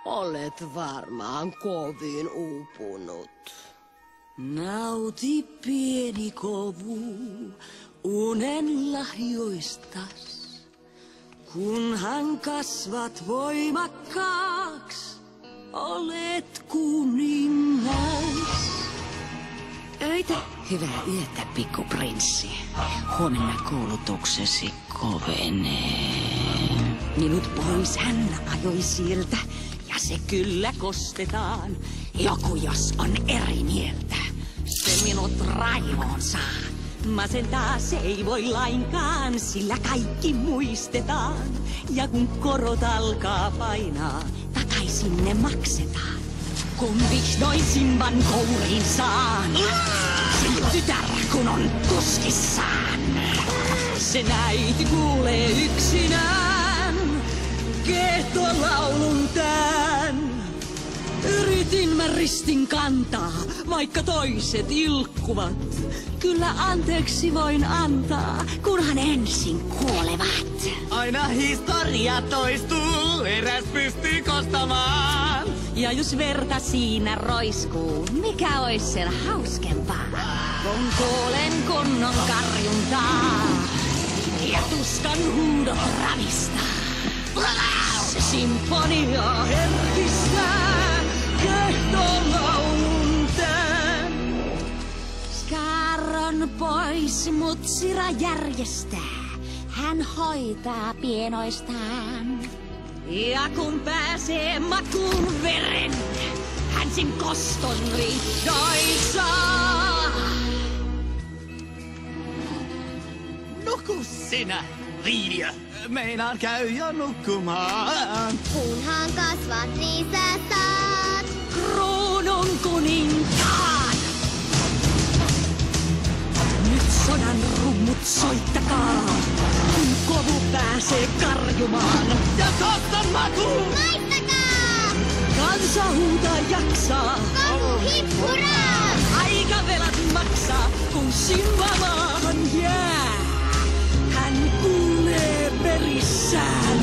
Olet varmaan kovin uupunut. Nauti pieni kovu unen lahjoistas, kunhan kasvat voimakkaaksi, olet kuningas. Öitä, hyvää yötä, pikkuprinssi. Huomenna koulutuksesi kovenee. Minut pois hän ajoi sieltä, ja se kyllä kostetaan. Joku jos on eri mieltä, se minut raivoon saa. Masentaa se ei voi lainkaan, sillä kaikki muistetaan. Ja kun korot alkaa painaa, takaisin ne maksetaan. Kun vihdoin Simban kouriin saan, se tytär kun on tuskissaan. Sen äiti kuulee yksinään kehtolaulun tän. Yritin mä ristin kantaa, vaikka toiset ilkkuvat. Kyllä anteeksi voin antaa, kunhan ensin kuolevat. Aina historia toistuu, eräs pystyy kostamaan. Ja jos verta siinä roiskuu, mikä ois sen hauskempaa? Kun kuulen kunnon karjuntaa ja tuskan huudot ravistaa. Se sinfonia herkistää kehtolaulun tän. Scar on pois, mut Sira järjestää. Hän hoitaa pienoistaan. Ja kun pääsee makuun veren, hän sen koston vihdoin saa. Nuku sinä, Liidia. Meinaan käy jo nukkumaan. Kunhan kasvat lisää saat. Kruunun kuninkaan. Nyt sodan rummut soittakaa, kun kovu pääsee karjumaan. Ja koston makuun! Maistakaa! Kansa huutaa jaksaa. Kovu hip hurraa! Aikavelat maksaa, kun Simba maahan jää. Hän kuulee verissään